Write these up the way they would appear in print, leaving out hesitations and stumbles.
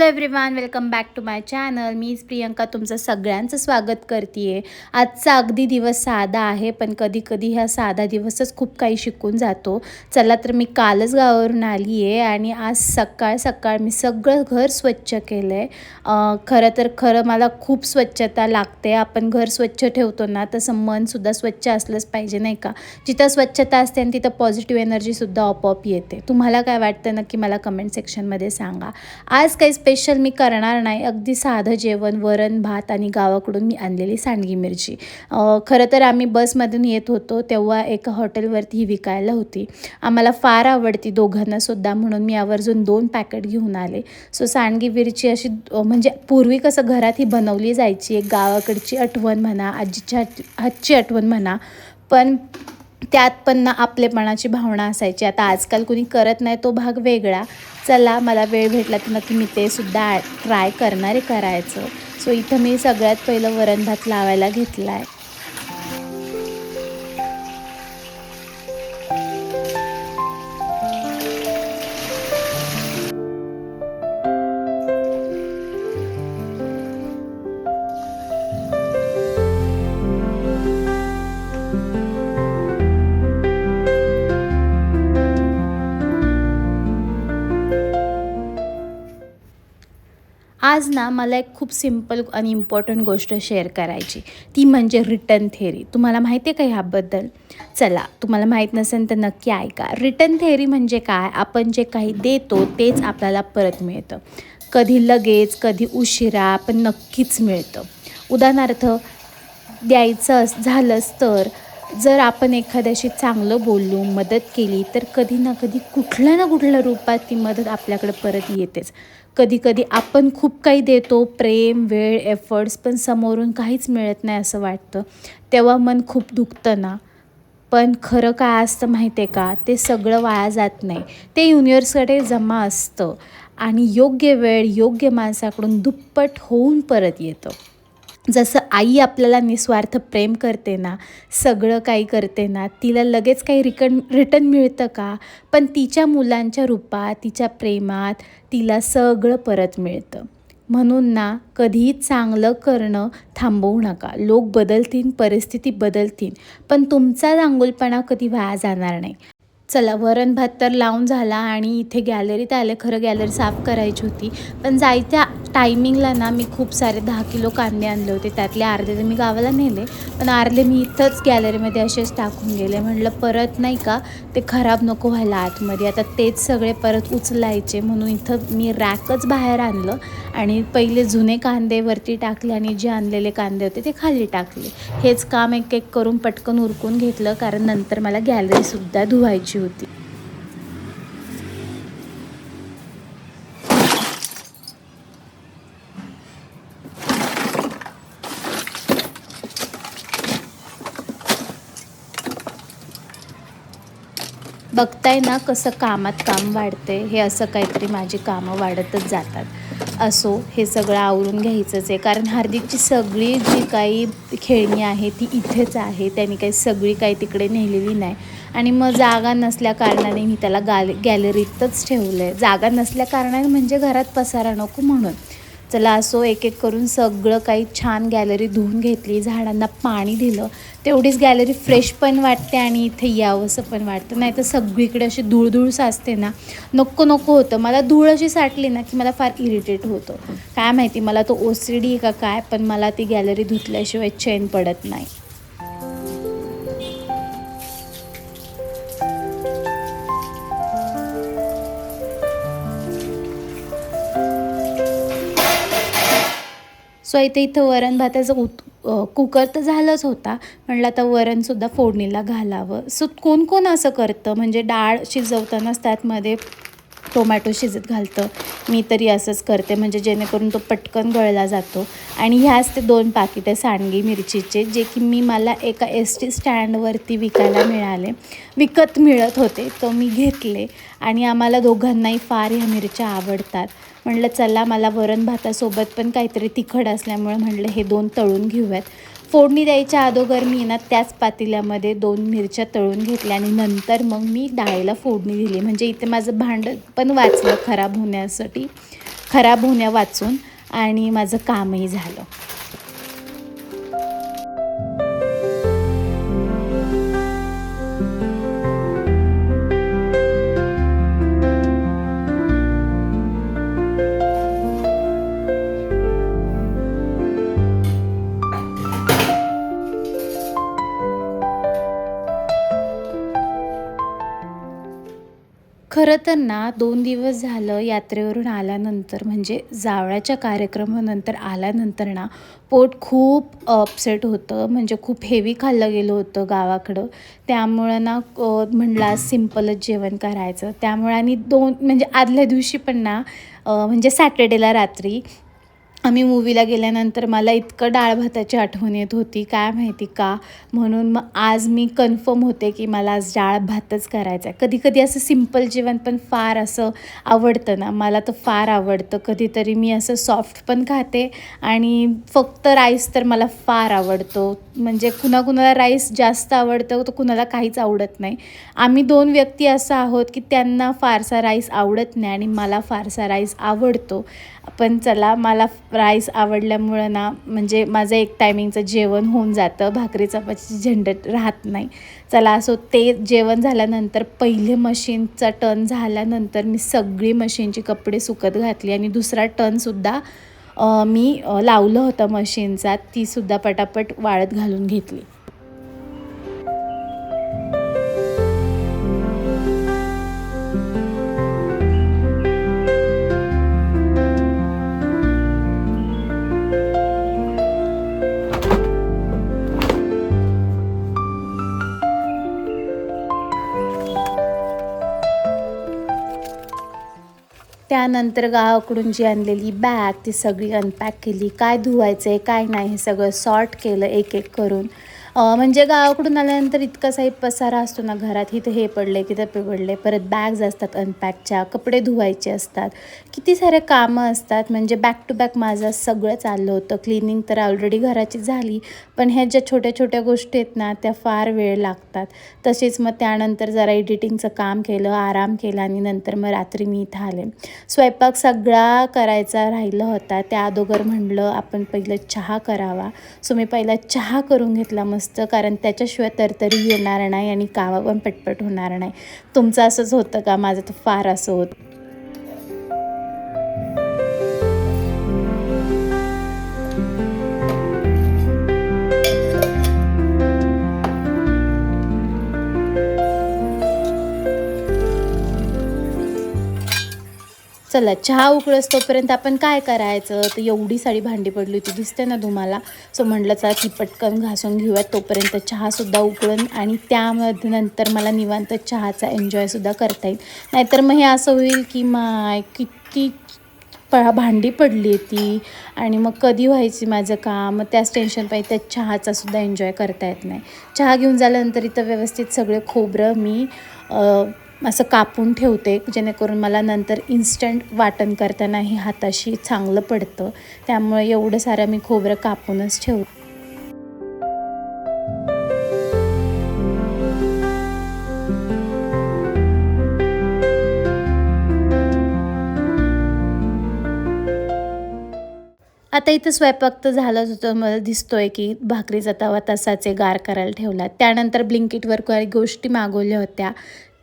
Everyone, welcome back to my channel. मीच प्रियंका तुमचं सगळ्यांचं स्वागत करते आहे. आजचा अगदी दिवस साधा आहे, पण कधी कधी ह्या साधा दिवसच खूप काही शिकून जातो. चला तर मी कालच गावावरून आली आहे आणि आज सकाळ सकाळ मी सगळं घर स्वच्छ केलं आहे. खरं मला खूप स्वच्छता लागते. आपण घर स्वच्छ ठेवतो ना, तसं मनसुद्धा स्वच्छ असलंच पाहिजे, नाही का? जिथं स्वच्छता असते आणि तिथं पॉझिटिव्ह एनर्जीसुद्धा आपोआप येते. तुम्हाला काय वाटतं नक्की मला कमेंट सेक्शनमध्ये सांगा. आज काही स्पेशल मी करणार नाही, अगदी साधं जेवण, वरण भात आणि गावाकडून मी आणलेली सांडगी मिरची. खरं तर आम्ही बसमधून येत होतो तेव्हा एका हॉटेलवरती ही विकायला होती. आम्हाला फार आवडती दोघांनासुद्धा, म्हणून मी आवर्जून 2 पॅकेट घेऊन आले. सो सांडगी मिरची अशी म्हणजे पूर्वी कसं घरात ही बनवली जायची, एक गावाकडची आठवण म्हणा, आजीच्या हातची आठवण म्हणा, पण त्यात पण ना आपलेपणाची भावना असायची. आता आजकाल कोणी करत नाही, तो भाग वेगळा. चला, मला वेळ भेटला तर नक्की मी ते सुद्धा ट्राय करणार आहे करायचं. सो इथं मी सगळ्यात पहिलं वरण भात लावायला घेतला आहे. आज ना मला एक खूप सिम्पल आणि इम्पॉर्टंट गोष्ट शेअर करायची, ती म्हणजे रिटर्न थेअरी. तुम्हाला माहिती आहे का ह्याबद्दल? चला, तुम्हाला माहीत नसेल तर नक्की ऐका. रिटर्न थेअरी म्हणजे काय? आपण जे काही देतो तेच आपल्याला परत मिळतं. कधी लगेच, कधी उशिरा, पण नक्कीच मिळतं. उदाहरणार्थ द्यायचं झालंच तर, जर आपण एखाद्याशी चांगलं बोललो, मदत केली, तर कधी ना कधी कुठल्या ना कुठल्या रूपात ती मदत आपल्याकडे परत येतेच. कधी-कधी आपण खूप काही देतो, प्रेम, वेळ, एफर्ट्स, पण समोरून काहीच मिळत नाही असं वाटतं. तेव्हा मन खूप दुखतं ना. पण खरं काय असतं माहिती आहे का? ते सगळं वाया जात नाही. ते युनिव्हर्सकडे जमा असतं आणि योग्य वेळ, योग्य माणसाकडून दुप्पट होऊन परत येतं. जसं आई आपल्याला निस्वार्थ प्रेम करते ना, सगळं काही करते ना, तिला लगेच काही रिटर्न मिळतं का? पण तिच्या मुलांच्या रूपात, तिच्या प्रेमात तिला सगळं परत मिळतं. म्हणून ना, कधीही चांगलं करणं थांबवू नका. लोक बदलतील, परिस्थिती बदलतील, पण तुमचा चांगुलपणा कधी वाया जाणार नाही. चला, वरण भात तर लावून झाला आणि इथे गॅलरीत आले. खरं गॅलरी साफ करायची होती, पण जायच्या टायमिंगला ना मी खूप सारे 10 किलो कांदे आणले होते. त्यातले अर्धे तर मी गावाला नेले, पण अर्धे मी इथंच गॅलरीमध्ये असेच टाकून गेले. म्हटलं परत नाही का ते खराब नको व्हायला आतमध्ये. आता तेच सगळे परत उचलायचे, म्हणून इथं मी रॅकच बाहेर आणलं आणि पहिले जुने कांदे वरती टाकले आणि जे आणलेले कांदे होते ते खाली टाकले. हेच काम एक एक करून पटकन उरकून घेतलं, कारण नंतर मला गॅलरीसुद्धा धुवायची होती. बघताय ना कसं कामात काम वाढते. हे असं काहीतरी माझी कामं वाढतच जातात. असो, हे सगळं आवरून घ्यायचंच आहे, कारण हार्दिकची सगळी जी काही खेळणी आहे ती इथेच आहे. त्यांनी काही सगळी काही तिकडे नेलेली नाही आणि मग जागा नसल्या कारणाने मी त्याला गॅलरीतच ठेवलं आहे. जागा नसल्या कारणाने म्हणजे घरात पसारा नको म्हणून. चला, असो, एक एक करून सगळं काही छान गॅलरी धुवून घेतली, झाडांना पाणी दिलं. तेवढीच गॅलरी फ्रेश पण वाटते आणि इथे यावंसं पण वाटतं. नाही तर सगळीकडे अशी धूळ साचते ना, नको नको होतं. मला धूळ अशी साठली ना की मला फार इरिटेट होतं. काय माहिती मला तो OCD का काय, पण मला ती गॅलरी धुतल्याशिवाय चैन पडत नाही. सो इथं वरण भाताचं कुकर तर झालंच होता. म्हटलं आता वरणसुद्धा फोडणीला घालावं. सो कोण कोण असं करतं, म्हणजे डाळ शिजवतानाच त्यातमध्ये टोमॅटो शिजत घालतं. मी तरी असंच करते, म्हणजे जेणेकरून तो पटकन गळला जातो. आणि ह्याच ते 2 पाकिटे सांडगी मिरचीचे, जे की मला एका ST स्टँडवरती विकायला मिळाले. विकत मिळत होते, तर मी घेतले आणि आम्हाला दोघांनाही फार ह्या मिरच्या आवडतात. म्हटलं चला, मला वरण भातासोबत पण काहीतरी तिखट असल्यामुळे म्हटलं हे 2 तळून घेऊयात. फोडणी द्यायच्या अगोदर मी ना त्याच पातेल्यामध्ये 2 मिरच्या तळून घेतल्या आणि नंतर मग मी डाळीला फोडणी दिली. म्हणजे इथे माझं भांडं पण वाचलं खराब होण्यासाठी. खराब होण्या वाचून आणि माझं कामही झालं. खरं तर ना 2 दिवस झालं यात्रेवरून आल्यानंतर म्हणजे जावळाच्या कार्यक्रमानंतर आल्यानंतर ना पोट खूप अपसेट होतं. म्हणजे खूप हेवी खाल्लं गेलं होतं गावाकडं. त्यामुळं ना म्हणलं आज सिम्पलच जेवण करायचं. त्यामुळे आणि 2 म्हणजे आदल्या दिवशी पण ना म्हणजे सॅटर्डेला रात्री आम्ही मूव्हीला गेल्यानंतर मला इतकं डाळ भाताची आठवण येत होती, काय माहिती का? म्हणून मग आज मी कन्फर्म होते, की मला आज डाळ भातच करायचा आहे. कधी-कधी असं सिंपल जेवण पण फार असं आवडतं ना, मला तर फार आवडतं. कधीतरी मी असं सॉफ्ट पण खाते आणि फक्त राईस तर मला फार आवडतो. म्हणजे कुणाकुणाला राईस जास्त आवडतं, तर कुणाला काहीच आवडत नाही. आम्ही 2 व्यक्ती असं आहोत, की त्यांना फारसा राईस आवडत नाही आणि मला फारसा राईस आवडतो. पण चला मला राईस आवडल्यामुळं ना म्हणजे माझं एक टायमिंगचं जेवण होऊन जातं. भाकरी चपातीची झंझट राहत नाही. चला असो ते जेवण झाल्यानंतर पहिले मशीनचा टर्न झाल्यानंतर मी सगळी मशीनची कपडे सुकत घातली आणि दुसरा टर्नसुद्धा मी लावलं होतं मशीनचा. तीसुद्धा पटापट वाळत घालून घेतली. त्यानंतर गावाकडून जी आणलेली बॅग ती सगळी अनपॅक केली. काय धुवायचं आहे, काय नाही हे सगळं सॉर्ट केलं एक-एक करून. म्हणजे गावाकडून आल्यानंतर इतकासाही पसारा असतो ना घरात, इथं हे पडले, तिथं ते पडले. परत बॅग्स असतात अनपॅकच्या, कपडे धुवायचे असतात. किती सारे कामं असतात. म्हणजे बॅक टू बॅक माझं सगळं चाललं होतं. क्लिनिंग तर ऑलरेडी घराची झाली, पण ह्या ज्या छोट्या-छोट्या गोष्टी आहेत ना, त्या फार वेळ लागतात. तसेच मग त्यानंतर जरा एडिटिंगचं काम केलं, आराम केला आणि नंतर मग रात्री मी इथं आले. स्वयंपाक सगळा करायचा राहिला होता. त्या अगोदर म्हटलं आपण पहिलं चहा करावा. सो मी पहिला चहा करून घेतला मस्त, कारण त्याच्याशिवाय तरतरी येणार नाही आणि कामं पण पटपट होणार नाही. तुमचं असंच होतं का? माझं तर फार असं होतं. चला चहा उकळस तोपर्यंत आपण काय करायचं, तर एवढी सारी भांडी पडली होती दिसते ना तुम्हाला. सो म्हटलं चला ती पटकन घासून घेऊयात, तोपर्यंत चहासुद्धा उकळून आणि त्यामध्ये नंतर मला निवांत चहाचा एन्जॉयसुद्धा करता येईल. नाहीतर मग हे असं होईल की माय किती भांडी पडली ती आणि मग कधी व्हायची माझं काम. मग त्याच टेन्शन पाहिजे, त्या चहाचासुद्धा एन्जॉय करता येत नाही. चहा घेऊन झाल्यानंतर इथं व्यवस्थित सगळे खोबरं मी असं कापून ठेवते, जेणेकरून मला नंतर इन्स्टंट वाटण करताना हे हाताशी चांगलं पडतं. त्यामुळे एवढं सारं मी खोबरं कापूनच ठेवते. आता इथं स्वयंपाक तर झालाच होतं. मला दिसतोय की भाकरीचा तवा तसाच आहे, गार करायला ठेवला. त्यानंतर ब्लिंकिटवर काही गोष्टी मागवल्या होत्या.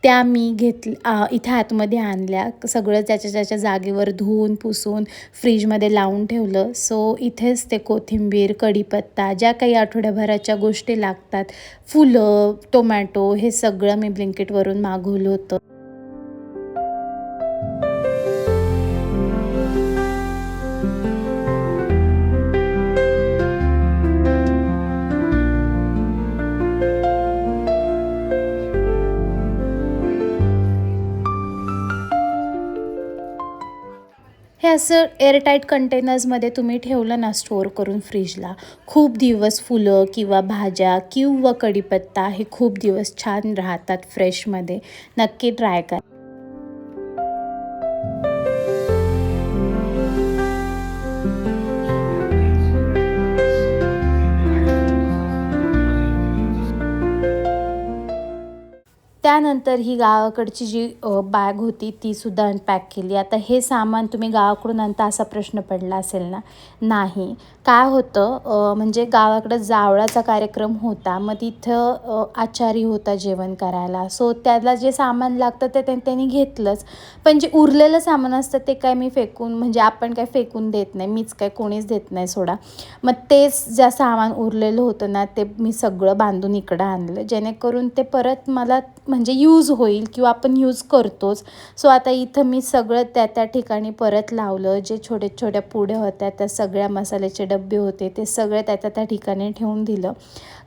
त्या मी इथं आतमध्ये आणल्या. सगळं ज्याच्या ज्याच्या जागेवर धुवून, पुसून फ्रीजमध्ये लावून ठेवलं. सो इथेच ते कोथिंबीर, कढीपत्ता ज्या काही आठवड्याभराच्या गोष्टी लागतात, फुलं, टोमॅटो हे सगळं मी ब्लिंकिटवरून मागवलं होतं. हे असं एअरटाईट कंटेनर्समध्ये तुम्ही ठेवलं ना स्टोअर करून फ्रीजला, खूप दिवस फुलं किंवा भाज्या किंवा कढीपत्ता हे खूप दिवस छान राहतात फ्रेशमध्ये. नक्की ट्राय करा. त्यानंतर ही गावाकडची जी बॅग होती तीसुद्धा अनपॅक केली. आता हे सामान तुम्ही गावाकडून आणता असा प्रश्न पडला असेल ना? नाही. काय होतं म्हणजे गावाकडं जावळाचा कार्यक्रम होता. मग तिथं आचारी होता जेवण करायला. सो त्याला जे सामान लागतं ते त्यांनी घेतलंच. पण जे उरलेलं सामान असतं ते काय मी फेकून म्हणजे आपण काय फेकून देत नाही. मीच काय कोणीच देत नाही सोडा. मग तेच ज्या सामान उरलेलं होतं ना ते मी सगळं बांधून इकडं आणलं. जेणेकरून ते परत मला म्हणजे यूज होईल किंवा आपण यूज करतोच. सो आता इथं मी सगळं त्या ठिकाणी परत लावलं. जे छोट्या पुड्या होत्या त्या सगळ्या मसाल्याचे डबे होते ते सगळे त्या ठिकाणी ठेवून दिलं.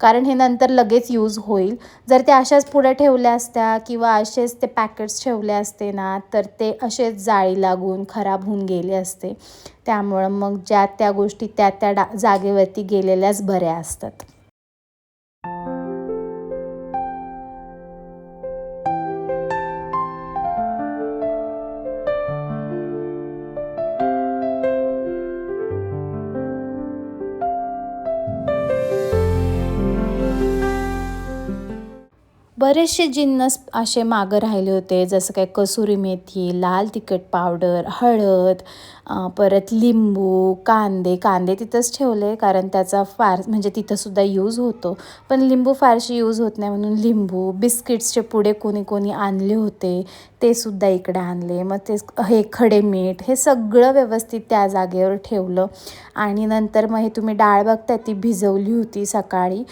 कारण हे नंतर लगेच यूज होईल. जर ते अशाच पुड्या ठेवल्या असत्या किंवा असेच ते पॅकेट्स ठेवले असते ना तर ते असेच जाळी लागून खराब होऊन गेले असते. त्यामुळं मग ज्या त्या गोष्टी त्या जागेवरती गेलेल्याच बऱ्या असतात. बरेचसे जिन्नस असे मागं राहिले होते जसं काय कसुरी मेथी, लाल तिखट पावडर, हळद, परत लिंबू, कांदे तिथंच ठेवले कारण त्याचा फार म्हणजे तिथंसुद्धा यूज होतो. पण लिंबू फारशी यूज होत नाही म्हणून लिंबू, बिस्किट्सचे पुडे कोणी आणले होते ते सुद्धा इकडे आणले. मग ते हे खडे मीठ हे सगळं व्यवस्थित त्या जागेवर ठेवलं. आणि नंतर मग हे तुम्ही डाळ बघताय ती भिजवली होती सकाळी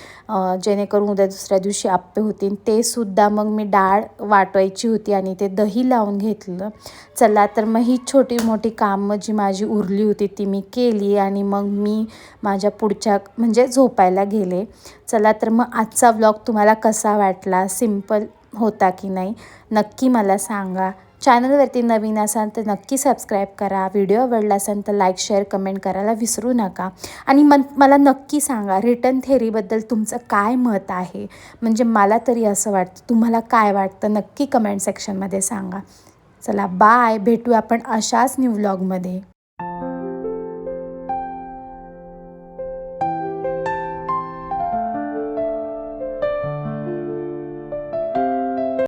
जेणेकरून उद्या दुसऱ्या दिवशी आप्पे होतील. ते सुद्धा मग मी डाळ वाटायची होती आणि ते दही लावून घेतलं. चला तर मग ही छोटी मोठी कामं जी माझी उरली होती ती मी केली आणि मग मी माझ्या पुढच्या म्हणजे झोपायला गेले. चला तर मग आजचा व्लॉग तुम्हाला कसा वाटला? सिम्पल होता की नाही? नक्की मला सांगा. चॅनलवरती नवीन असाल तर नक्की सबस्क्राईब करा. व्हिडिओ आवडला असेल तर लाईक, शेअर, कमेंट करायला विसरू नका. आणि मला नक्की सांगा रिटर्न थेअरीबद्दल तुमचं काय मत आहे? म्हणजे मला तरी असं वाटतं. तुम्हाला काय वाटतं? नक्की कमेंट सेक्शनमध्ये सांगा. चला बाय. भेटू आपण अशाच न्यू व्लॉगमध्ये.